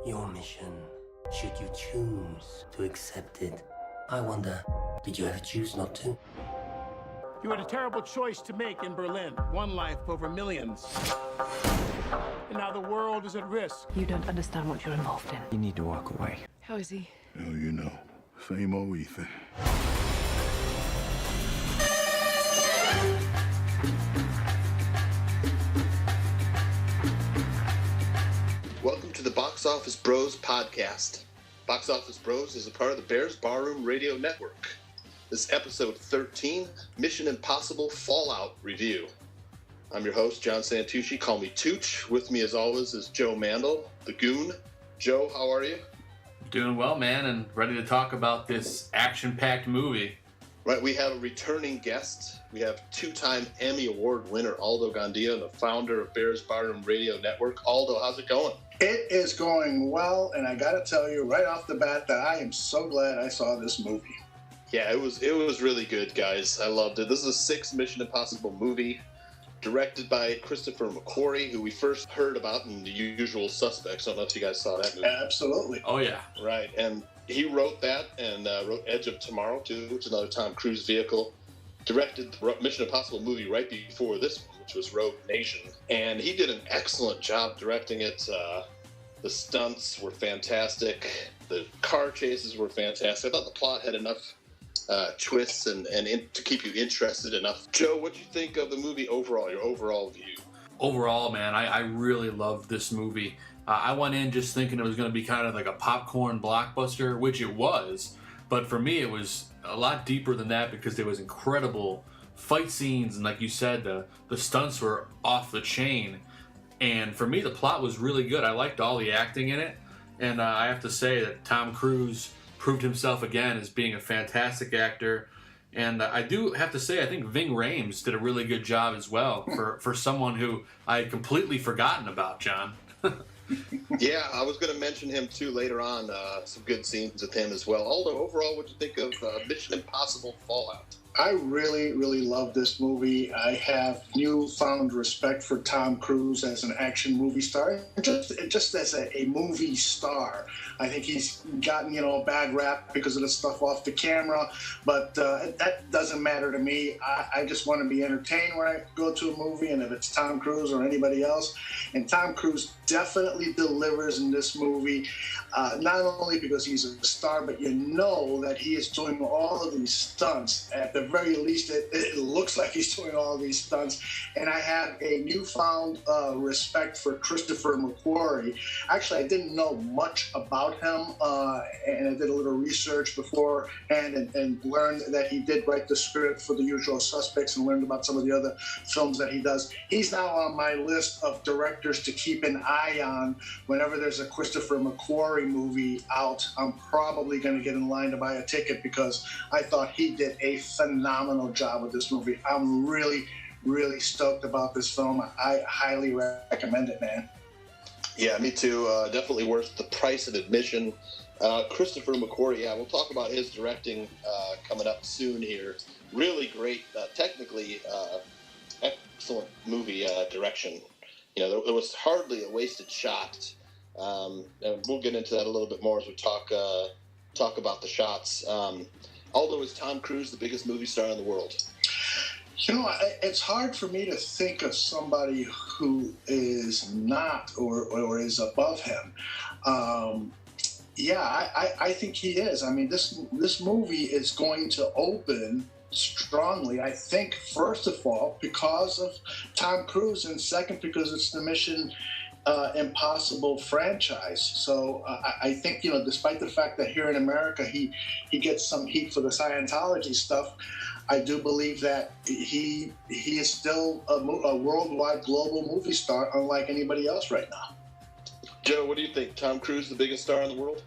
Your mission, should you choose to accept it. I wonder, did you ever choose not to? You had a terrible choice to make in Berlin. One life over millions. And now the world is at risk. You don't understand what you're involved in. You need to walk away. How is he? Oh, you know, same old Ethan. Welcome to the Box Office Bros podcast. Box Office Bros is a part of the Bears Barroom Radio Network. This is episode 13, Mission Impossible Fallout Review. I'm your host, John Santucci. Call me Tooch. With me, as always, is Joe Mandel, the Goon. Joe, how are you? Doing well, man, and ready to talk about this action-packed movie. Right, we have a returning guest. We have two-time Emmy Award winner Aldo Gandia, the founder of Bears Barroom Radio Network. Aldo, how's it going? It is going well, and I got to tell you right off the bat that I am so glad I saw this movie. Yeah, it was really good, guys. I loved it. This is the sixth Mission Impossible movie, directed by Christopher McQuarrie, who we first heard about in The Usual Suspects. I don't know if you guys saw that movie. Absolutely. Oh, yeah. Right, and he wrote that and wrote Edge of Tomorrow, too, which is another Tom Cruise vehicle. Directed the Mission Impossible movie right before this one, which was Rogue Nation. And he did an excellent job directing it. The stunts were fantastic. The car chases were fantastic. I thought the plot had enough twists and to keep you interested enough. Joe, what do you think of the movie overall, your overall view? Overall, man, I really loved this movie. I went in just thinking it was going to be kind of like a popcorn blockbuster, which it was. But for me, it was a lot deeper than that because there was incredible fight scenes. And like you said, the stunts were off the chain. And for me, the plot was really good. I liked all the acting in it. And I have to say that Tom Cruise proved himself again as being a fantastic actor. And I do have to say, I think Ving Rhames did a really good job as well for someone who I had completely forgotten about, John. Yeah, I was going to mention him too later on. Some good scenes with him as well. Aldo, overall, what do you think of Mission Impossible Fallout? I really, really love this movie. I have newfound respect for Tom Cruise as an action movie star, just as a movie star. I think he's gotten, a bad rap because of the stuff off the camera, but that doesn't matter to me. I just want to be entertained when I go to a movie, and if it's Tom Cruise or anybody else. And Tom Cruise definitely delivers in this movie, not only because he's a star, but you know that he is doing all of these stunts. At the very least, it looks like he's doing all of these stunts. And I have a newfound respect for Christopher McQuarrie. Actually, I didn't know much about him, and I did a little research beforehand and learned that he did write the script for The Usual Suspects and learned about some of the other films that he does. He's now on my list of directors to keep an eye on whenever there's a Christopher McQuarrie movie out. I'm probably going to get in line to buy a ticket because I thought he did a phenomenal job with this movie. I'm really, really stoked about this film. I highly recommend it, man. Yeah, me too. Definitely worth the price of admission. Christopher McQuarrie, yeah, we'll talk about his directing coming up soon here. Really great, technically excellent movie direction. There was hardly a wasted shot. And we'll get into that a little bit more as we talk about the shots. Aldo, is Tom Cruise the biggest movie star in the world? It's hard for me to think of somebody who is not or is above him. I think he is. I mean, this movie is going to open strongly, I think, first of all, because of Tom Cruise, and second, because it's the Mission Impossible franchise. So I think, despite the fact that here in America he gets some heat for the Scientology stuff, I do believe that he is still a worldwide global movie star, unlike anybody else right now. Joe, what do you think? Tom Cruise the biggest star in the world?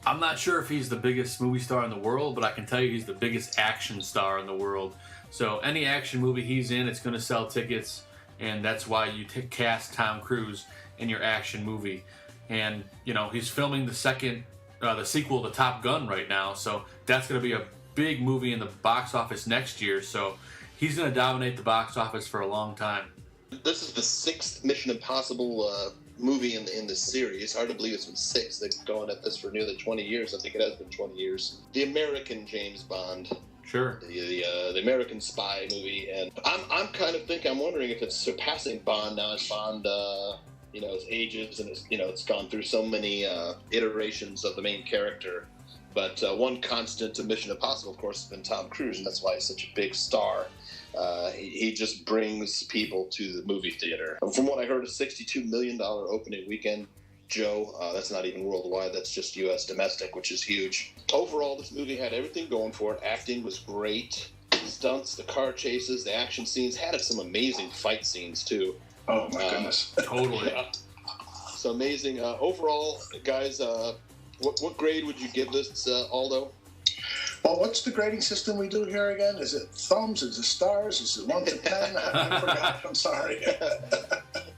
I'm not sure if he's the biggest movie star in the world, but I can tell you he's the biggest action star in the world. So any action movie he's in, it's going to sell tickets, and that's why you cast Tom Cruise in your action movie. And, he's filming the sequel to Top Gun right now, so that's going to be a big movie in the box office next year. So he's going to dominate the box office for a long time. This is the sixth Mission Impossible movie in the series. Hard to believe it's been 6. They've been going at this for nearly 20 years. I think it has been 20 years. The American James Bond. Sure. The American spy movie, and I'm wondering if it's surpassing Bond now as Bond, as ages and it's gone through so many iterations of the main character. But one constant to Mission Impossible, of course, has been Tom Cruise, and that's why he's such a big star. He just brings people to the movie theater. From what I heard, a $62 million opening weekend. Joe, that's not even worldwide, that's just U.S. domestic, which is huge. Overall, this movie had everything going for it. Acting was great. Stunts, the car chases, the action scenes, had some amazing fight scenes, too. Oh, my goodness. Totally. So amazing. Overall, guys, what grade would you give this, Aldo? Well, what's the grading system we do here again? Is it thumbs? Is it stars? Is it 1 to 10? I forgot. I'm sorry.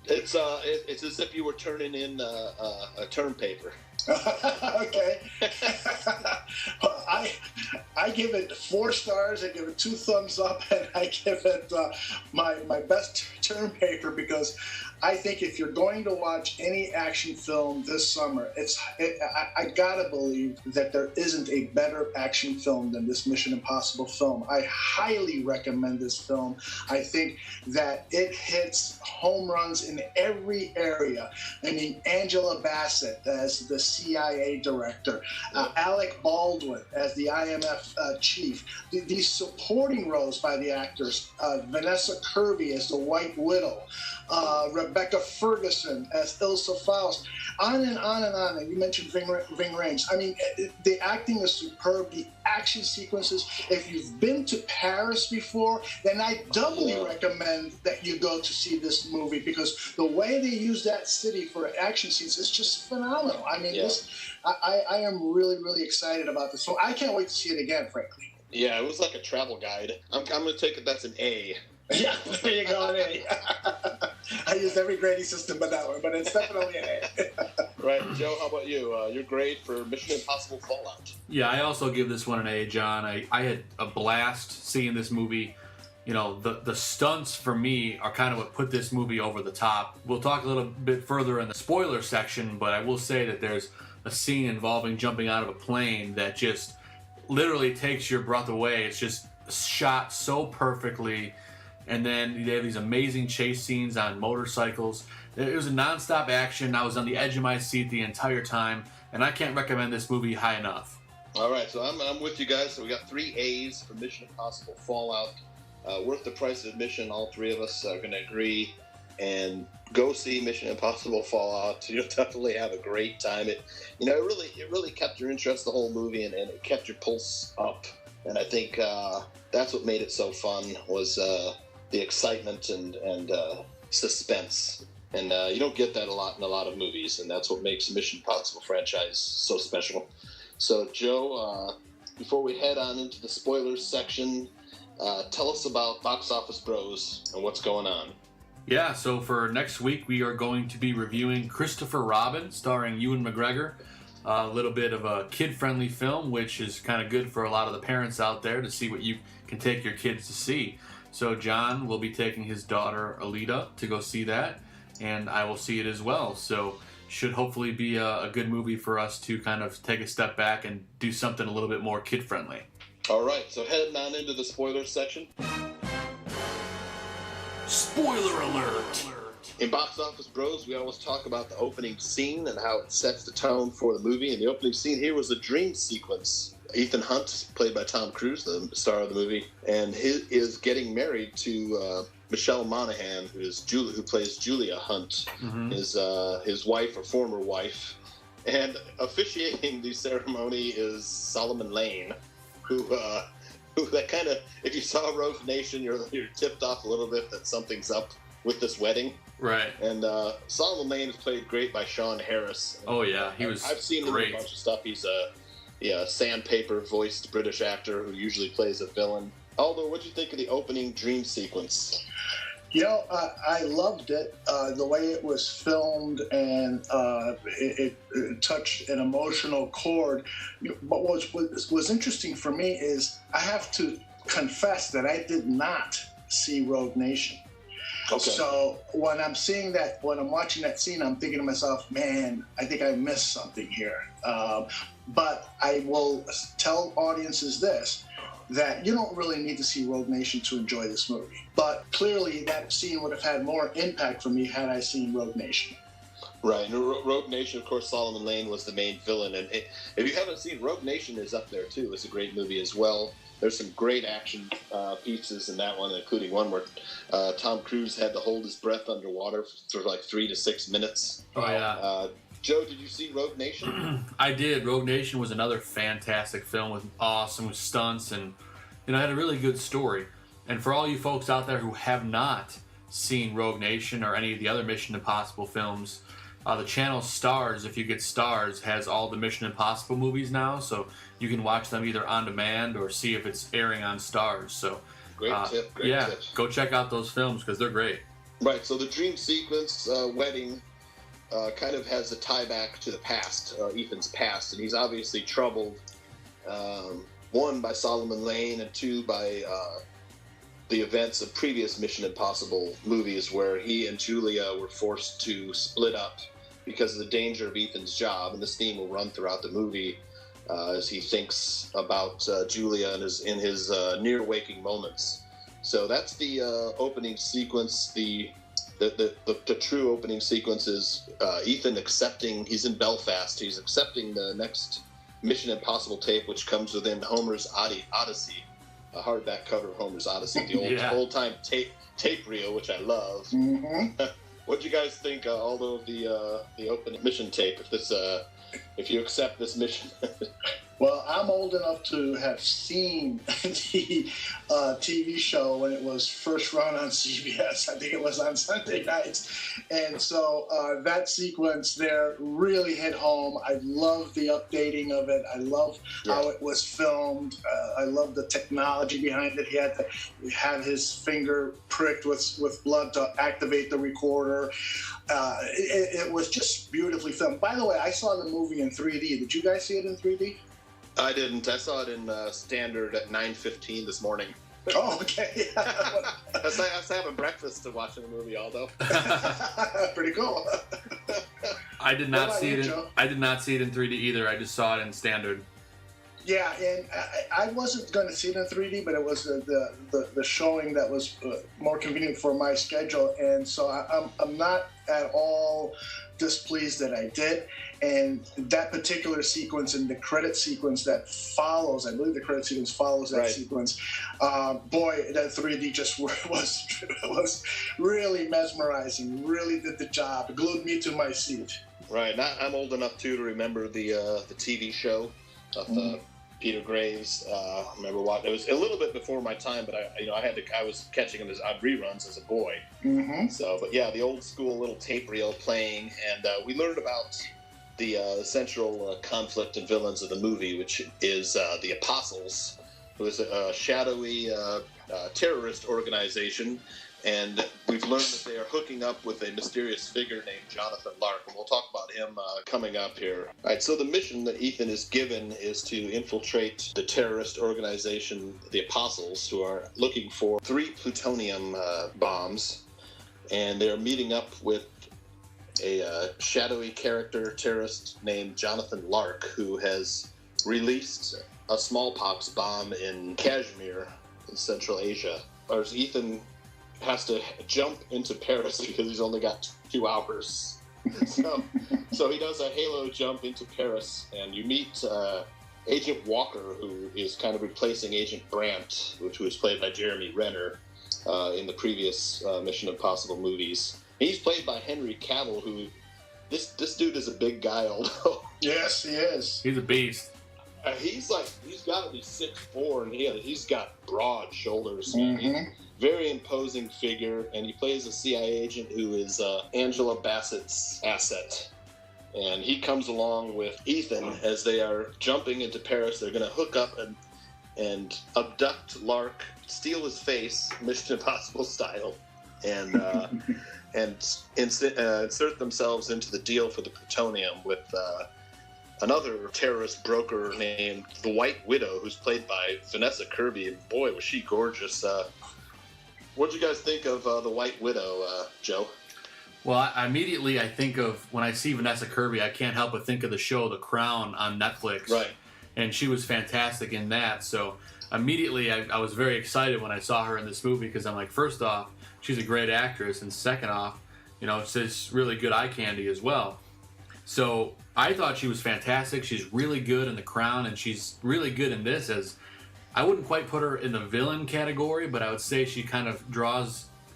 It's as if you were turning in a term paper. Okay. I give it 4 stars. I give it 2 thumbs up, and I give it my best term paper, because I think if you're going to watch any action film this summer, I gotta believe that there isn't a better action film than this Mission Impossible film. I highly recommend this film. I think that it hits home runs in every area. I mean, Angela Bassett as the CIA director, Alec Baldwin as the IMF chief, these supporting roles by the actors, Vanessa Kirby as the White Widow, Rebecca Ferguson as Ilsa Faust, on and on and on. And you mentioned Ving Rhames. I mean, the acting is superb. The action sequences. If you've been to Paris before, then I doubly recommend that you go to see this movie, because the way they use that city for action scenes is just phenomenal. I mean, I am really, really excited about this. So I can't wait to see it again, frankly. Yeah, it was like a travel guide. I'm going to take it that's an A. Yeah, there you go, an A. I used every grading system but that one, but it's definitely an A. Right, Joe, how about you? Your grade for Mission Impossible Fallout? Yeah, I also give this one an A, John. I had a blast seeing this movie. You know, the stunts for me are kind of what put this movie over the top. We'll talk a little bit further in the spoiler section, but I will say that there's a scene involving jumping out of a plane that just literally takes your breath away. It's just shot so perfectly. And then they have these amazing chase scenes on motorcycles. It was a nonstop action. I was on the edge of my seat the entire time, and I can't recommend this movie high enough. All right, so I'm with you guys. So we got 3 A's for Mission Impossible Fallout. Worth the price of admission. All 3 of us are going to agree. And go see Mission Impossible Fallout. You'll definitely have a great time. It really kept your interest the whole movie, and it kept your pulse up. And I think that's what made it so fun, was the excitement and suspense. And you don't get that a lot in a lot of movies, and that's what makes the Mission Impossible franchise so special. So, Joe, before we head on into the spoilers section, tell us about Box Office Bros and what's going on. Yeah, so for next week, we are going to be reviewing Christopher Robin, starring Ewan McGregor. A little bit of a kid-friendly film, which is kind of good for a lot of the parents out there to see what you can take your kids to see. So John will be taking his daughter Alita to go see that, and I will see it as well. So should hopefully be a good movie for us to kind of take a step back and do something a little bit more kid-friendly. All right, so heading on into the spoiler section. Spoiler alert! In Box Office Bros, we always talk about the opening scene and how it sets the tone for the movie. And the opening scene here was a dream sequence. Ethan Hunt, played by Tom Cruise, the star of the movie, and he is getting married to Michelle Monaghan, who plays Julia Hunt, his wife or former wife. And officiating the ceremony is Solomon Lane, who that kind of, if you saw Rogue Nation, you're tipped off a little bit that something's up with this wedding. Right. And Solomon Lane is played great by Sean Harris. Oh, yeah. I've seen him in a bunch of stuff. He's a sandpaper-voiced British actor who usually plays a villain. Aldo, what do you think of the opening dream sequence? I loved it, the way it was filmed, and it touched an emotional chord. But what was interesting for me is I have to confess that I did not see Rogue Nation. Okay. So when I'm seeing that, when I'm watching that scene, I'm thinking to myself, man, I think I missed something here. But I will tell audiences this, that you don't really need to see Rogue Nation to enjoy this movie. But clearly that scene would have had more impact for me had I seen Rogue Nation. Right, and Rogue Nation, of course, Solomon Lane was the main villain, and if you haven't seen, Rogue Nation is up there too. It's a great movie as well. There's some great action pieces in that one, including one where Tom Cruise had to hold his breath underwater for like 3 to 6 minutes. Oh yeah. Joe, did you see Rogue Nation? I did. Rogue Nation was another fantastic film with awesome stunts and had a really good story. And for all you folks out there who have not seen Rogue Nation or any of the other Mission Impossible films, the channel Stars, if you get Stars, has all the Mission Impossible movies now, so you can watch them either on demand or see if it's airing on Stars. So Great tip. Go check out those films because they're great. Right, so the dream sequence wedding kind of has a tie back to the past, Ethan's past, and he's obviously troubled, one, by Solomon Lane, and two, by the events of previous Mission Impossible movies where he and Julia were forced to split up because of the danger of Ethan's job, and this theme will run throughout the movie as he thinks about Julia in his near waking moments. So that's the opening sequence. The true opening sequence is Ethan accepting, he's in Belfast, he's accepting the next Mission Impossible tape, which comes within Homer's Odyssey, a hardback cover of Homer's Odyssey, the old-time tape reel, which I love. Mm-hmm. What do you guys think, Aldo, of the opening mission tape? If you accept this mission. Well, I'm old enough to have seen the TV show when it was first run on CBS. I think it was on Sunday nights. And so that sequence there really hit home. I love the updating of it. I love how it was filmed. I love the technology behind it. He had to have his finger pricked with blood to activate the recorder. It was just beautifully filmed. By the way, I saw the movie in 3D. Did you guys see it in 3D? I didn't. I saw it in standard at 9:15 this morning. Oh, okay. I was having breakfast to watching the movie, Aldo. Pretty cool. I did not see it. I did not see it in 3D either. I just saw it in standard. Yeah, and I wasn't going to see it in 3D, but it was the showing that was more convenient for my schedule, and so I'm not at all displeased that I did. And that particular sequence and the credit sequence that follows, I believe the credit sequence follows that sequence. Boy, that 3D just was really mesmerizing. Really did the job. It glued me to my seat. Right. I'm old enough too to remember the TV show of Peter Graves. I remember watching. It was a little bit before my time, but I was catching them on reruns as a boy. Mm-hmm. So, but yeah, the old school little tape reel playing, and we learned about the central conflict and villains of the movie, which is the Apostles, who is a shadowy terrorist organization, and we've learned that they are hooking up with a mysterious figure named Jonathan Lark, and we'll talk about him coming up here. All right, so the mission that Ethan is given is to infiltrate the terrorist organization, the Apostles, who are looking for 3 plutonium bombs, and they're meeting up with a shadowy terrorist named Jonathan Lark, who has released a smallpox bomb in Kashmir in Central Asia. Whereas Ethan has to jump into Paris because he's only got 2 hours. So he does a halo jump into Paris, and you meet Agent Walker, who is kind of replacing Agent Brandt, who was played by Jeremy Renner in the previous Mission Impossible movies. He's played by Henry Cavill, who this dude is a big guy, although. Yes, he is. He's a beast. He's got to be 6'4", and he's got broad shoulders. Mm-hmm. Very imposing figure, and he plays a CIA agent who is Angela Bassett's asset. And he comes along with Ethan as they are jumping into Paris. They're going to hook up and abduct Lark, steal his face, Mission Impossible style, and insert themselves into the deal for the plutonium with another terrorist broker named the White Widow, who's played by Vanessa Kirby. And boy, was she gorgeous. What'd you guys think of the White Widow, Joe? Well, I immediately think of, when I see Vanessa Kirby, I can't help but think of the show The Crown on Netflix. Right. And she was fantastic in that. So immediately I was very excited when I saw her in this movie, because I'm like, first off, she's a great actress, and second off, it's just really good eye candy as well. So I thought she was fantastic. She's really good in The Crown, and she's really good in this. As I wouldn't quite put her in the villain category, but I would say she kind of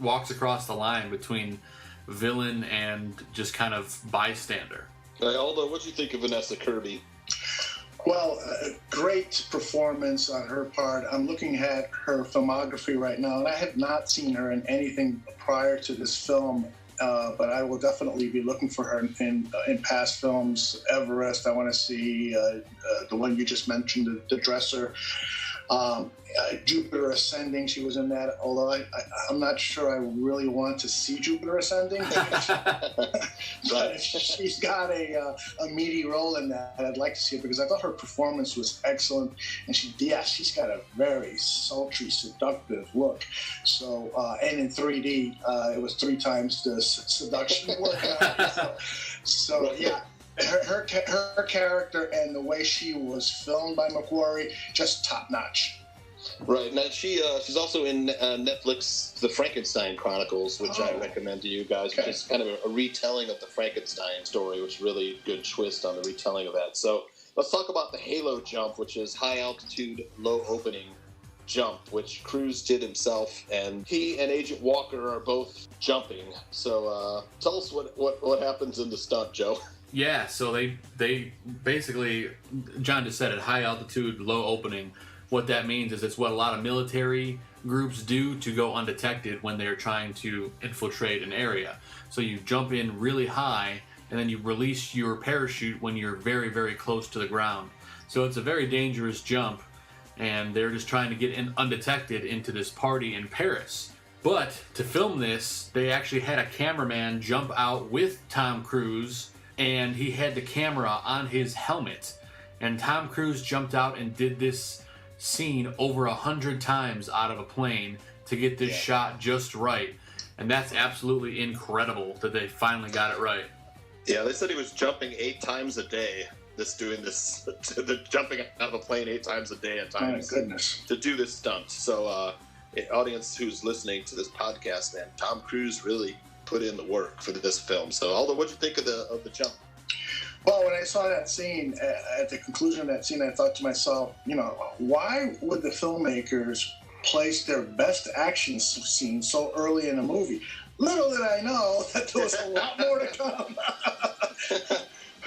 walks across the line between villain and just kind of bystander. Aldo, what do you think of Vanessa Kirby? Well, great performance on her part. I'm looking at her filmography right now, and I have not seen her in anything prior to this film, but I will definitely be looking for her in past films. Everest, I want to see the one you just mentioned, The Dresser. Jupiter Ascending, she was in that, although I'm not sure I really want to see Jupiter Ascending. But she's got a meaty role in that, and I'd like to see it, because I thought her performance was excellent, and she's got a very sultry, seductive look. So, and in 3D, it was 3 times the seduction work. So yeah. Her character and the way she was filmed by McQuarrie, just top notch. Right. Now she's also in Netflix, The Frankenstein Chronicles, which I recommend to you guys, which is kind of a retelling of the Frankenstein story, which is really good twist on the retelling of that. So let's talk about the Halo jump, which is high altitude, low opening jump, which Cruise did himself, and he and Agent Walker are both jumping. So tell us what happens in the stunt, Joe. Yeah, so they basically, John just said it, high altitude, low opening. What that means is it's what a lot of military groups do to go undetected when they're trying to infiltrate an area. So you jump in really high, and then you release your parachute when you're very, very close to the ground. So it's a very dangerous jump, and they're just trying to get in undetected into this party in Paris. But to film this, they actually had a cameraman jump out with Tom Cruise, and he had the camera on his helmet. And Tom Cruise jumped out and did this scene over 100 times out of a plane to get this shot just right. And that's absolutely incredible that they finally got it right. Yeah, they said he was jumping 8 times a day. Jumping out of a plane 8 times a day at times. My goodness. To do this stunt. So, audience who's listening to this podcast, man, Tom Cruise really put in the work for this film. So, Aldo, what'd you think of the jump? Well, when I saw that scene, at the conclusion of that scene, I thought to myself, why would the filmmakers place their best action scene so early in a movie? Little did I know that there was a lot more to come.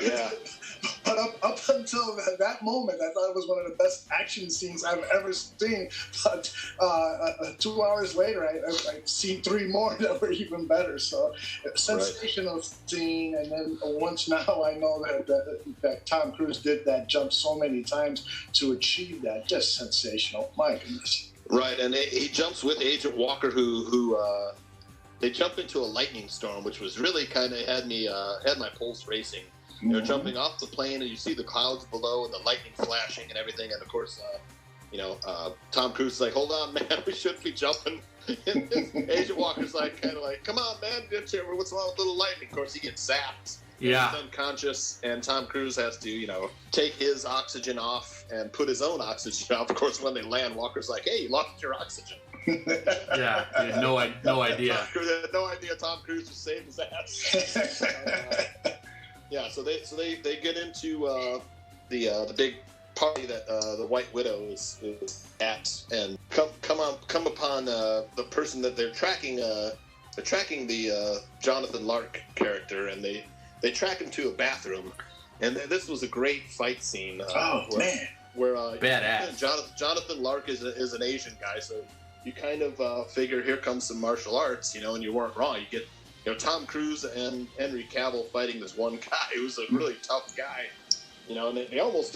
Yeah. But up until that moment, I thought it was one of the best action scenes I've ever seen. But 2 hours later, I've seen 3 more that were even better. So, sensational scene. And then once now I know that Tom Cruise did that jump so many times to achieve that. Just sensational. My goodness. Right, and he jumps with Agent Walker, who they jump into a lightning storm, which was really kind of had my pulse racing. They're jumping off the plane, and you see the clouds below and the lightning flashing and everything. And of course, Tom Cruise is like, "Hold on, man, we shouldn't be jumping." And Agent Walker's kind of like, "Come on, man, what's wrong with little lightning?" Of course, he gets zapped. Yeah. He's unconscious, and Tom Cruise has to, take his oxygen off and put his own oxygen off. Of course, when they land, Walker's like, "Hey, you lost your oxygen." Yeah, he had no idea. Tom Cruise had no idea Tom Cruise was saving his ass. Yeah, so they get into the big party that the White Widow is at, and come upon the person that they're tracking. They're tracking the Jonathan Lark character, and they track him to a bathroom. And this was a great fight scene. Where badass. Jonathan Lark is an Asian guy, so you kind of figure here comes some martial arts, and you weren't wrong. You get Tom Cruise and Henry Cavill fighting this one guy who's a really tough guy, and they almost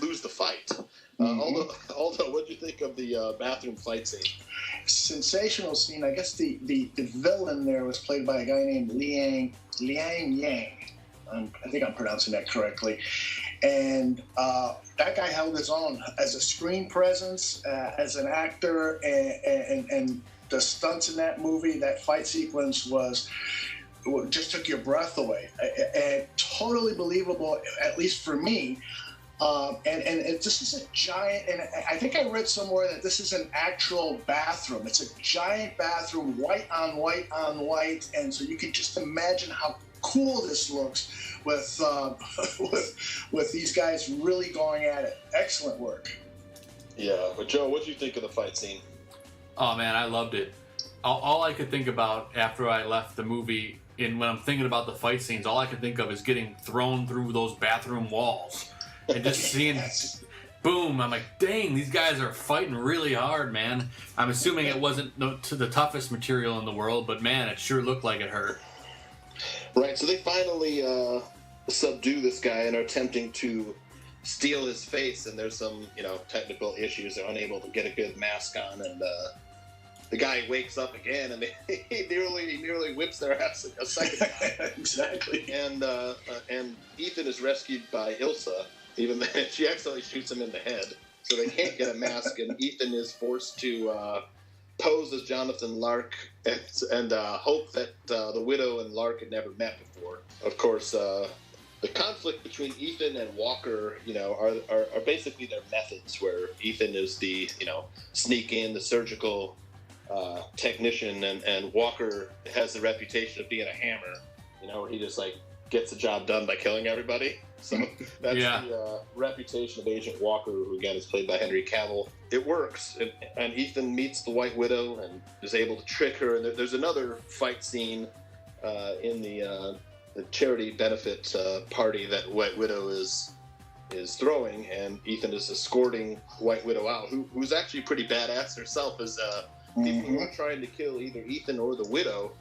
lose the fight. Aldo, what do you think of the bathroom fight scene? Sensational scene. I guess the villain there was played by a guy named Liang Yang. I think I'm pronouncing that correctly. And that guy held his own as a screen presence, as an actor, and the stunts in that movie, that fight sequence just took your breath away. And totally believable, at least for me. This is a giant, and I think I read somewhere that this is an actual bathroom. It's a giant bathroom, white on white on white, and so you can just imagine how cool this looks with with these guys really going at it. Excellent work. Yeah, but Joe, what did you think of the fight scene? Oh man, I loved it. All I could think about after I left the movie, when I'm thinking about the fight scenes, all I could think of is getting thrown through those bathroom walls. And just seeing, boom, I'm like, dang, these guys are fighting really hard, man. I'm assuming it wasn't the toughest material in the world, but man, it sure looked like it hurt. Right, so they finally subdue this guy and are attempting to steal his face, and there's some, technical issues. They're unable to get a good mask on, and the guy wakes up again, and he nearly whips their ass a second time. Exactly. And Ethan is rescued by Ilsa. Even then, she accidentally shoots him in the head, so they can't get a mask, and Ethan is forced to pose as Jonathan Lark and hope that the widow and Lark had never met before. Of course, the conflict between Ethan and Walker, are basically their methods, where Ethan is the, sneak in, the surgical technician, and Walker has the reputation of being a hammer, where he just, gets the job done by killing everybody. So that's the reputation of Agent Walker, who again is played by Henry Cavill. It works, and Ethan meets the White Widow and is able to trick her. And there's another fight scene in the charity benefit party that White Widow is throwing, and Ethan is escorting White Widow out, who's actually pretty badass herself. As people who are trying to kill either Ethan or the Widow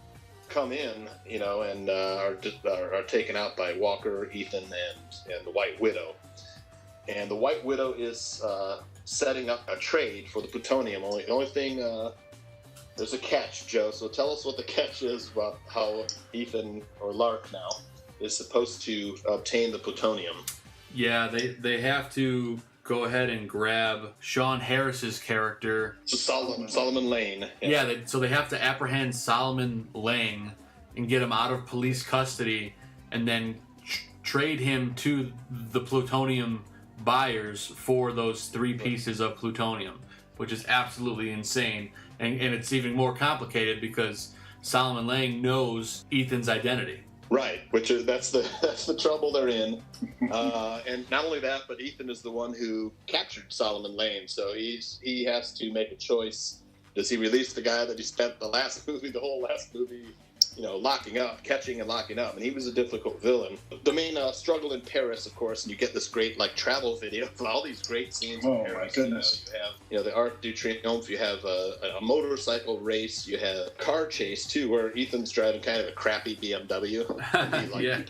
come in, and are taken out by Walker, Ethan, and the White Widow. And the White Widow is setting up a trade for the plutonium. The only thing, there's a catch, Joe. So tell us what the catch is about how Ethan, or Lark now, is supposed to obtain the plutonium. Yeah, they have to go ahead and grab Sean Harris's character, Solomon Lane. Yeah, so they have to apprehend Solomon Lang and get him out of police custody, and then trade him to the plutonium buyers for those 3 pieces of plutonium, which is absolutely insane. And it's even more complicated because Solomon Lang knows Ethan's identity. Right, that's the trouble they're in, and not only that, but Ethan is the one who captured Solomon Lane, so he has to make a choice. Does he release the guy that he spent the whole last movie, locking up, catching and locking up? And he was a difficult villain. The main struggle in Paris, of course, and you get this great travel video of all these great scenes in Paris. My goodness! You have the Arc du Triomphe. You have a motorcycle race. You have a car chase too, where Ethan's driving kind of a crappy BMW. He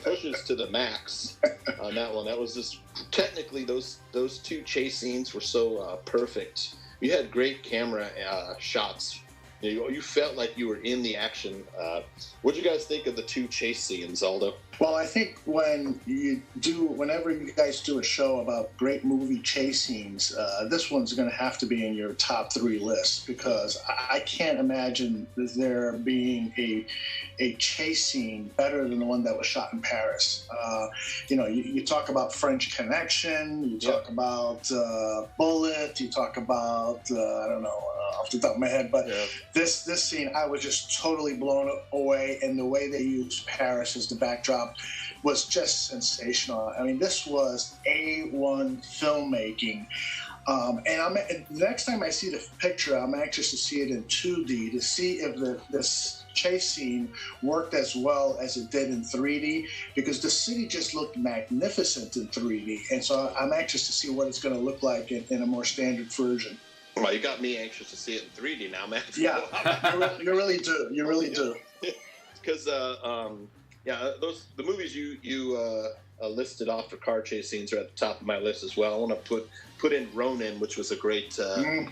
pushes to the max on that one. That was just technically those 2 chase scenes were so perfect. You had great camera shots. You felt like you were in the action. What did you guys think of the 2 chase scenes, Aldo? Well, I think whenever you guys do a show about great movie chase scenes, this one's going to have to be in your top 3 list, because I can't imagine there being a chase scene better than the one that was shot in Paris. You talk about French Connection, you talk about Bullet, you talk about, I don't know, off the top of my head, but this scene, I was just totally blown away, and the way they used Paris as the backdrop was just sensational. I mean, this was A1 filmmaking. And the next time I see the picture, I'm anxious to see it in 2D to see if this chase scene worked as well as it did in 3D, because the city just looked magnificent in 3D. And so I'm anxious to see what it's going to look like in a more standard version. Well, you got me anxious to see it in 3D now, man. Yeah, you really do. You really do. Because the movies you listed off for car chase scenes are at the top of my list as well. I want to put in Ronin, which was a great, a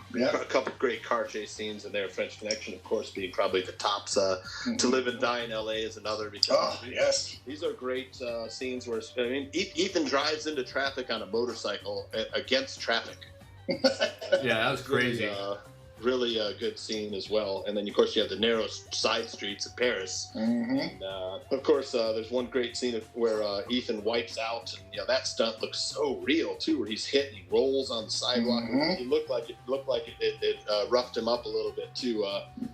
couple of great car chase scenes in there. French Connection, of course, being probably the tops. To Live and Die in L.A. is another. Because these are great scenes where Ethan drives into traffic on a motorcycle against traffic. Yeah, that was crazy. really good scene as well. And then, of course, you have the narrow side streets of Paris. Mm-hmm. And, of course, there's one great scene where Ethan wipes out, and that stunt looks so real too, where he's hit and he rolls on the sidewalk. Mm-hmm. He looked like it roughed him up a little bit too.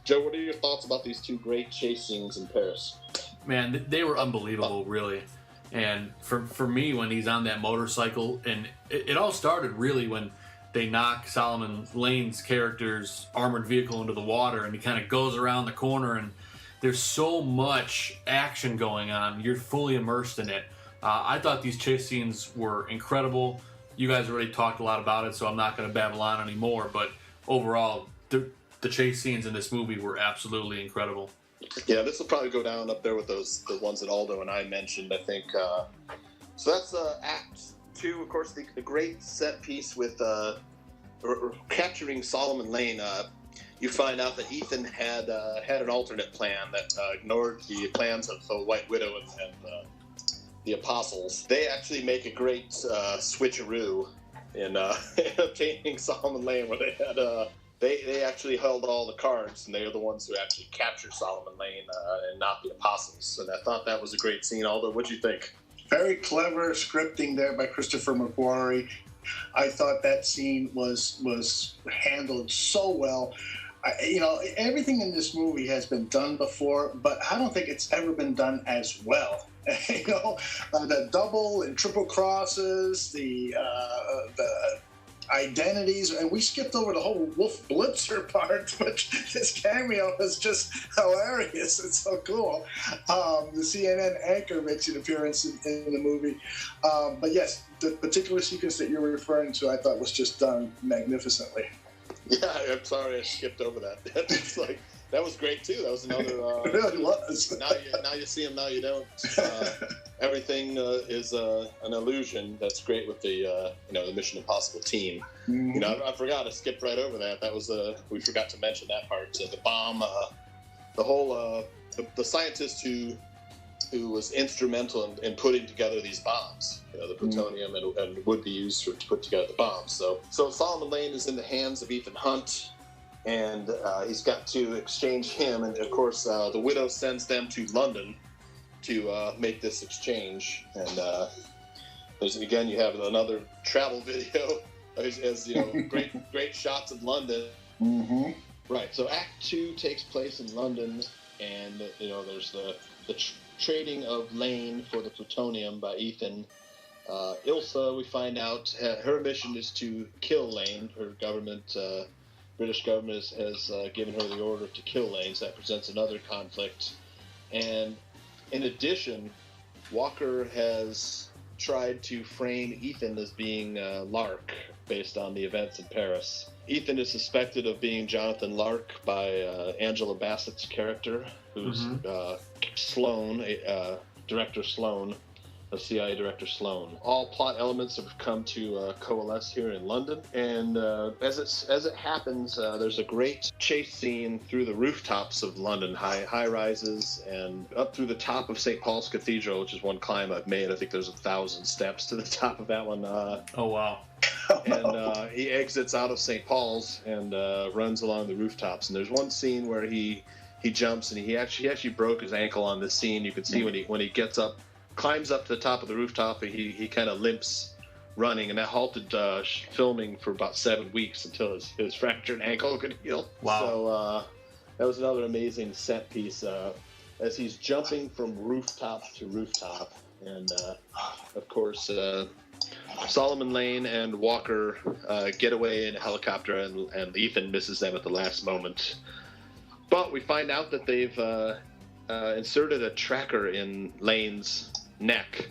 Joe, what are your thoughts about these two great chase scenes in Paris? Man, they were unbelievable, really. And for me, when he's on that motorcycle, and it all started really when they knock Solomon Lane's character's armored vehicle into the water, and he kind of goes around the corner, and there's so much action going on. You're fully immersed in it. I thought these chase scenes were incredible. You guys already talked a lot about it, so I'm not going to babble on anymore. But overall, the chase scenes in this movie were absolutely incredible. Yeah, this will probably go down up there with the ones that Aldo and I mentioned, I think. So that's Act 2, of course, the great set piece with capturing Solomon Lane. You find out that Ethan had an alternate plan that ignored the plans of the White Widow and the Apostles. They actually make a great switcheroo in obtaining Solomon Lane, where they had they actually held all the cards, and they are the ones who actually captured Solomon Lane and not the Apostles. And I thought that was a great scene. Aldo, what do you think? Very clever scripting there by Christopher McQuarrie. I thought that scene was handled so well. Everything in this movie has been done before, but I don't think it's ever been done as well. The double and triple crosses, the identities, and we skipped over the whole Wolf Blitzer part, which his cameo was just hilarious. It's so cool. The CNN anchor makes an appearance in the movie. But yes, the particular sequence that you're referring to, I thought was just done magnificently. Yeah, I'm sorry I skipped over that. It's like, that was great too. That was another. It really was. now you see him, now you don't. Everything is an illusion. That's great with the the Mission Impossible team. Mm-hmm. I forgot. I skipped right over that. That was we forgot to mention that part. The bomb, the whole the scientist who was instrumental in putting together these bombs. The plutonium and would be used to put together the bombs. So Solomon Lane is in the hands of Ethan Hunt, and he's got to exchange him. And of course, the Widow sends them to London to make this exchange. And again, you have another travel video, as great shots of London. Mm-hmm. Right. So Act 2 takes place in London, and there's the trading of Lane for the plutonium by Ethan. Ilsa, we find out, her mission is to kill Lane. Her government, British government, has given her the order to kill Lane, so that presents another conflict. And in addition, Walker has tried to frame Ethan as being Lark, based on the events in Paris. Ethan is suspected of being Jonathan Lark by Angela Bassett's character, who's Sloan, Director Sloan, of CIA Director Sloan. All plot elements have come to coalesce here in London, and as it happens, there's a great chase scene through the rooftops of London, high rises, and up through the top of St. Paul's Cathedral, which is one climb I've made. I think there's 1,000 steps to the top of that one. Oh wow! And he exits out of St. Paul's and runs along the rooftops. And there's one scene where he jumps, and he actually broke his ankle on this scene. You can see when he gets up, climbs up to the top of the rooftop, and he kind of limps running, and that halted filming for about 7 weeks until his fractured ankle could heal. Wow. So that was another amazing set piece as he's jumping from rooftop to rooftop. And of course, Solomon Lane and Walker get away in a helicopter, and Ethan misses them at the last moment. But we find out that they've inserted a tracker in Lane's neck.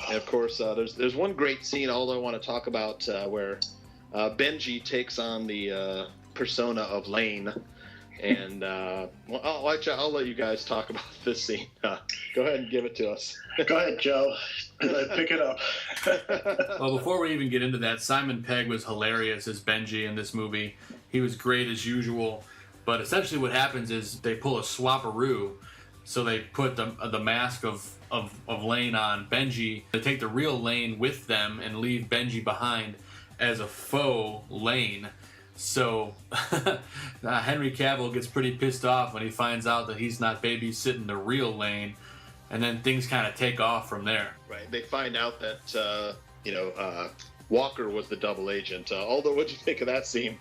And of course, there's one great scene, although I want to talk about, where Benji takes on the persona of Lane. And I'll let you guys talk about this scene. Go ahead and give it to us. Go ahead, Joe. Pick it up. Well, before we even get into that, Simon Pegg was hilarious as Benji in this movie. He was great as usual. But essentially what happens is they pull a swaparoo. So they put the mask of Lane on Benji. They take the real Lane with them and leave Benji behind as a faux Lane. So Henry Cavill gets pretty pissed off when he finds out that he's not babysitting the real Lane, and then things kind of take off from there. Right. They find out that Walker was the double agent. Aldo, what'd you think of that scene?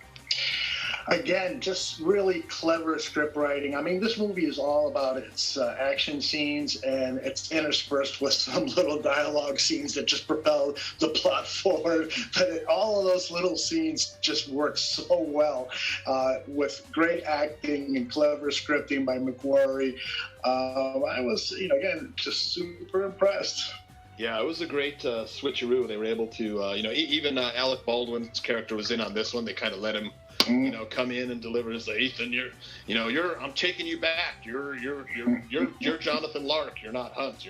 Again, just really clever script writing. I mean, this movie is all about its action scenes, and it's interspersed with some little dialogue scenes that just propel the plot forward. But all of those little scenes just work so well with great acting and clever scripting by McQuarrie. I was, again, just super impressed. Yeah, it was a great switcheroo. They were able to, even Alec Baldwin's character was in on this one. They kind of let him, come in and deliver his Ethan. I'm taking you back. You're Jonathan Lark. You're not Hunt.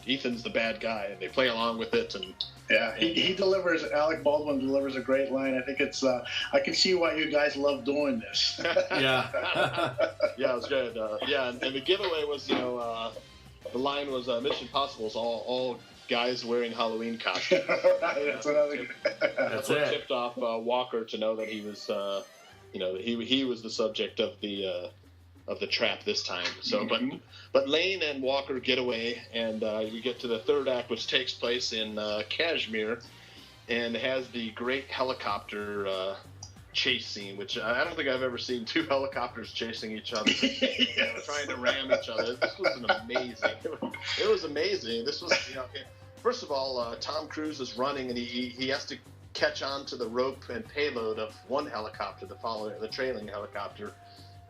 Ethan's the bad guy, and they play along with it. And yeah, he delivers. Alec Baldwin delivers a great line. I think it's. I can see why you guys love doing this. Yeah. Yeah, it was good. And the giveaway was, the line was Mission Impossible is all guys wearing Halloween costumes. That's another. That's what tipped off Walker to know that he was, that he was the subject of the trap this time. So, but Lane and Walker get away, and we get to the third act, which takes place in Kashmir, and has the great helicopter chase scene, which I don't think I've ever seen two helicopters chasing each other, trying to ram each other. This was amazing. It was amazing. This was, first of all, Tom Cruise is running, and he has to catch on to the rope and payload of one helicopter, the trailing helicopter,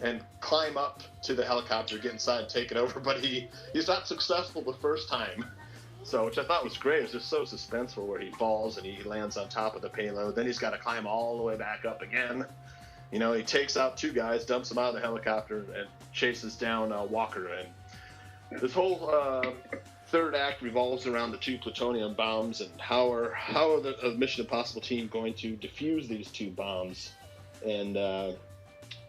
and climb up to the helicopter, get inside, and take it over. But he's not successful the first time. So, which I thought was great. It was just so suspenseful where he falls and he lands on top of the payload. Then he's got to climb all the way back up again. He takes out two guys, dumps them out of the helicopter, and chases down Walker. And this whole third act revolves around the two plutonium bombs and how are the Mission Impossible team going to defuse these two bombs. And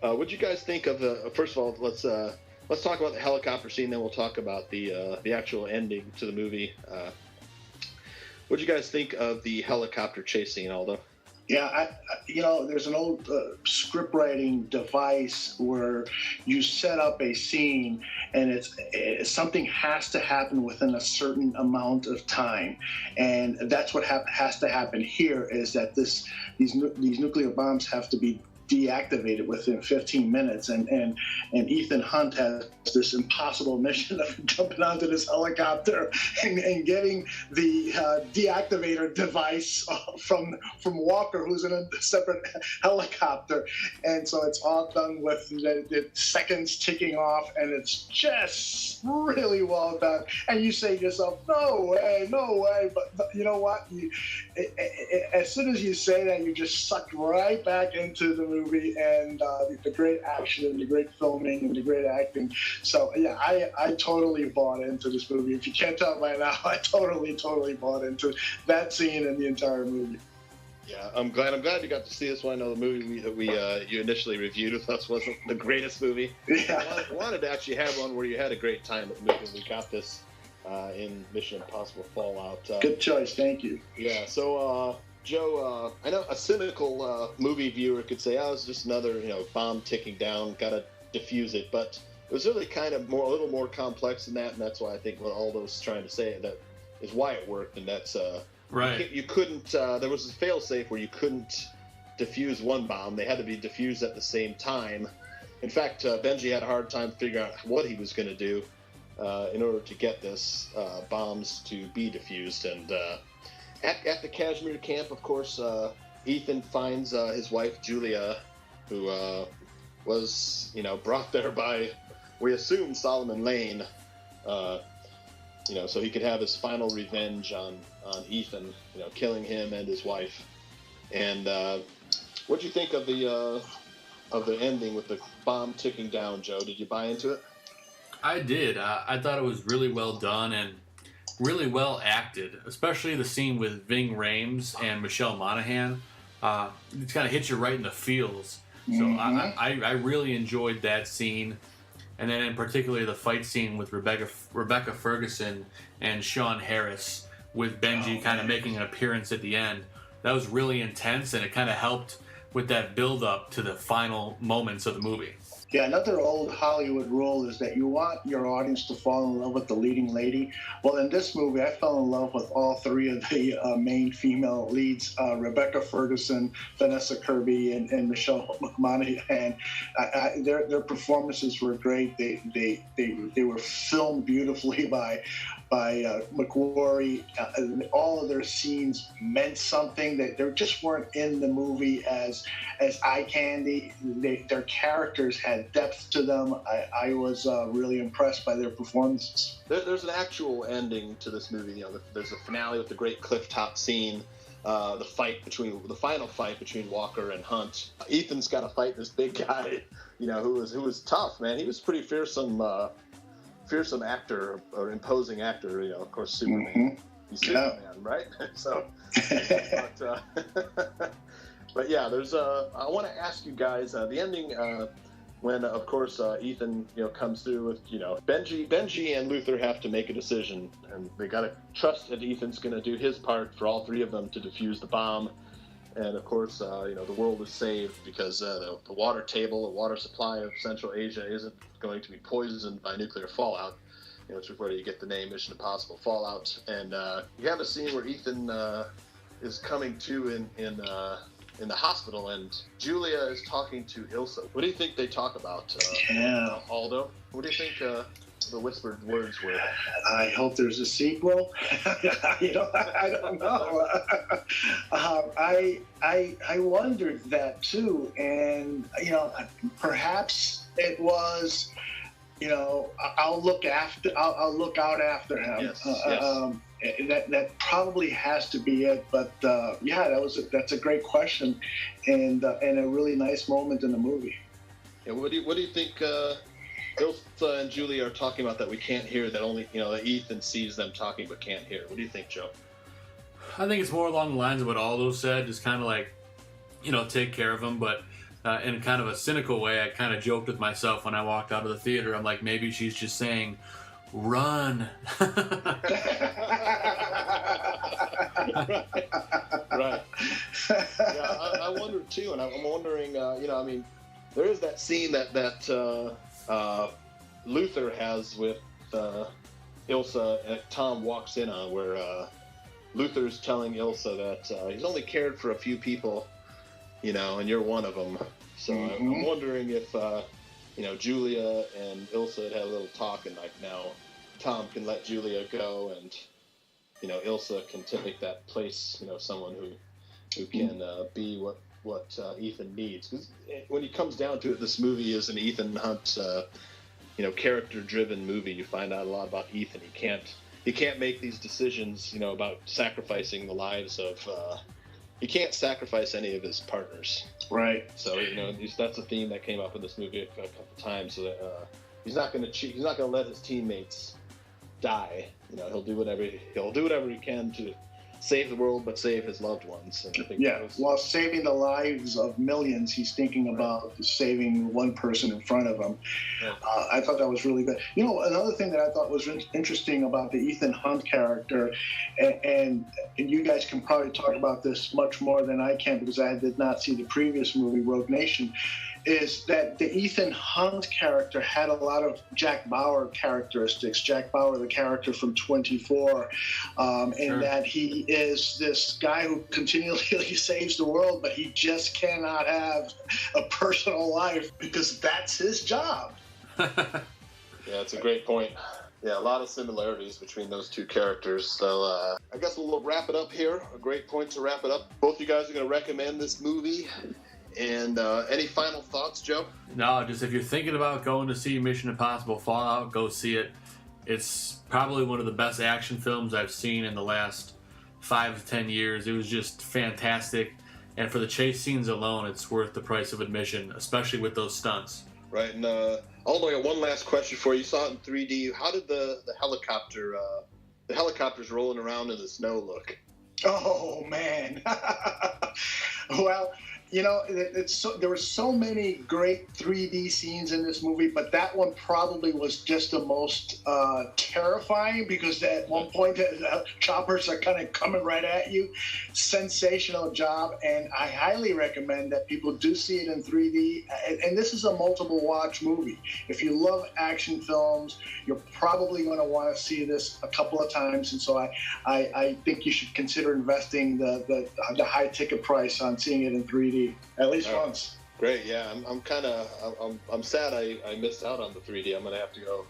what'd you guys think of first of all, let's talk about the helicopter scene, then we'll talk about the actual ending to the movie. What do you guys think of the helicopter chase scene, Aldo? Yeah, there's an old script writing device where you set up a scene, and something has to happen within a certain amount of time, and that's what has to happen here. Is that these nuclear bombs have to be deactivated within 15 minutes, and Ethan Hunt has this impossible mission of jumping onto this helicopter and getting the deactivator device from Walker, who's in a separate helicopter. And so it's all done with the seconds ticking off, and it's just really well done. And you say to yourself, no way. But you know what? As soon as you say that, you just sucked right back into the movie and the great action and the great filming and the great acting. So yeah, I totally bought into this movie. If you can't tell by now, I totally bought into that scene and the entire movie. Yeah, I'm glad you got to see this one. I know the movie that you initially reviewed with us wasn't the greatest movie. Yeah. I wanted to actually have one where you had a great time at the movie. We got this in Mission Impossible Fallout. Good choice, thank you. Yeah, so Joe, I know a cynical movie viewer could say, "Oh, it's just another bomb ticking down. Got to defuse it," but it was really kind of a little more complex than that, and that's why I think what Aldo's trying to say that is why it worked, and that's right. You couldn't. There was a fail-safe where you couldn't defuse one bomb; they had to be defused at the same time. In fact, Benji had a hard time figuring out what he was going to do in order to get this bombs to be defused. And at the Kashmir camp, of course, Ethan finds his wife Julia, who was brought there by, we assume, Solomon Lane, so he could have his final revenge on Ethan, killing him and his wife. And what'd you think of the ending with the bomb ticking down, Joe? Did you buy into it? I did. I thought it was really well done and really well acted, especially the scene with Ving Rhames and Michelle Monaghan. It kind of hits you right in the feels. So I really enjoyed that scene. And then in particular the fight scene with Rebecca Ferguson and Sean Harris, with Benji kind of making an appearance at the end. That was really intense, and it kind of helped with that build up to the final moments of the movie. Yeah, another old Hollywood rule is that you want your audience to fall in love with the leading lady. Well, in this movie, I fell in love with all three of the main female leads, Rebecca Ferguson, Vanessa Kirby, and Michelle Monaghan. Their performances were great. They were filmed beautifully by McQuarrie. All of their scenes meant something. They just weren't in the movie as eye candy. Their characters had depth to them. I was really impressed by their performances. There's an actual ending to this movie. You know, there's a finale with the great clifftop scene. The final fight between Walker and Hunt. Ethan's got to fight this big guy, you know, who was tough, man. He was pretty fearsome actor or imposing actor. You know, of course, Superman. Mm-hmm. He's Superman, right? So, but yeah, there's I want to ask you guys the ending. When, of course, Ethan, comes through with, Benji and Luther have to make a decision, and they got to trust that Ethan's going to do his part for all three of them to defuse the bomb. And, of course, the world is saved because the water table, the water supply of Central Asia isn't going to be poisoned by nuclear fallout, which is where you get the name Mission Impossible Fallout. And you have a scene where Ethan is coming to in the hospital, and Julia is talking to Ilsa. What do you think they talk about, Aldo? What do you think the whispered words were? I hope there's a sequel. I don't know. I wondered that too, and perhaps it was, I'll look out after him. Yes. That probably has to be it, but that's a great question, and a really nice moment in the movie. Yeah, what do you think Ilsa and Julie are talking about that we can't hear? That only that Ethan sees them talking but can't hear. What do you think, Joe? I think it's more along the lines of what Aldo said, just kind of like, take care of him, but in kind of a cynical way. I kind of joked with myself when I walked out of the theater. I'm like, maybe she's just saying, run. Right. Yeah, I wonder too, and I'm wondering, there is that scene that Luther has with Ilsa and Tom walks in on, where Luther's telling Ilsa that he's only cared for a few people, and you're one of them. So I'm wondering if Julia and Ilsa had a little talk, and like now Tom can let Julia go, and Ilsa can take that place, someone who can be what Ethan needs. Because when it comes down to it, this movie is an Ethan Hunt, character-driven movie. You find out a lot about Ethan. He can't make these decisions, about sacrificing the lives of. He can't sacrifice any of his partners. Right. So that's a theme that came up in this movie a couple times. So that he's not going to cheat. He's not going to let his teammates die. He'll do whatever he can to save the world, but save his loved ones. And I think while saving the lives of millions, he's thinking about saving one person in front of him. Right. I thought that was really good. Another thing that I thought was interesting about the Ethan Hunt character, and you guys can probably talk about this much more than I can because I did not see the previous movie, Rogue Nation, is that the Ethan Hunt character had a lot of Jack Bauer characteristics. Jack Bauer, the character from 24, in that he is this guy who continually saves the world, but he just cannot have a personal life because that's his job. Yeah, it's a great point. Yeah, a lot of similarities between those two characters. So I guess we'll wrap it up here. A great point to wrap it up. Both you guys are going to recommend this movie. And any final thoughts, Joe? No, just if you're thinking about going to see Mission Impossible Fallout, go see it. It's probably one of the best action films I've seen in the last 5 to 10 years. It was just fantastic. And for the chase scenes alone, it's worth the price of admission, especially with those stunts. Right. And Aldo, I got one last question for you. You saw it in 3D. How did the helicopters rolling around in the snow look? Oh, man. Well, You know, there were so many great 3D scenes in this movie, but that one probably was just the most terrifying because at one point choppers are kind of coming right at you. Sensational job, and I highly recommend that people do see it in 3D. And this is a multiple watch movie. If you love action films, you're probably going to want to see this a couple of times, and so I think you should consider investing the high ticket price on seeing it in 3D. At least once. Great, yeah. I'm sad I missed out on the 3D. I'm gonna have to go.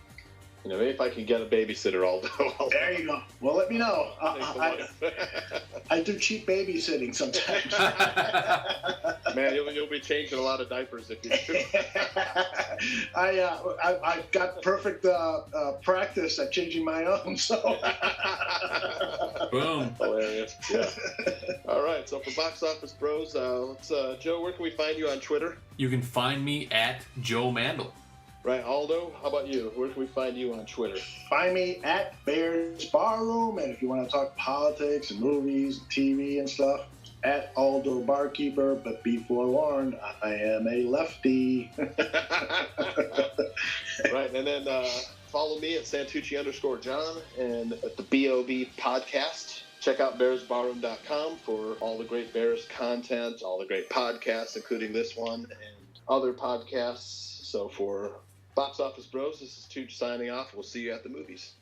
You know, maybe if I can get a babysitter, Aldo. There you go. Well, let me know. Thanks so much. I do cheap babysitting sometimes. Man, you'll be changing a lot of diapers if you do. I've got perfect practice at changing my own. So. Boom. Hilarious. Yeah. All right. So for Box Office Bros, let's Joe, where can we find you on Twitter? You can find me at Joe Mandel. Right, Aldo, how about you? Where can we find you on Twitter? Find me at Bear's Barroom, and if you want to talk politics and movies, and TV and stuff, at Aldo Barkeeper. But be forewarned, I am a lefty. Right, and then follow me at Santucci_John and at the BOB podcast. Check out bearsbarroom.com for all the great Bears content, all the great podcasts, including this one and other podcasts. So for Box Office Bros, this is Tooch signing off. We'll see you at the movies.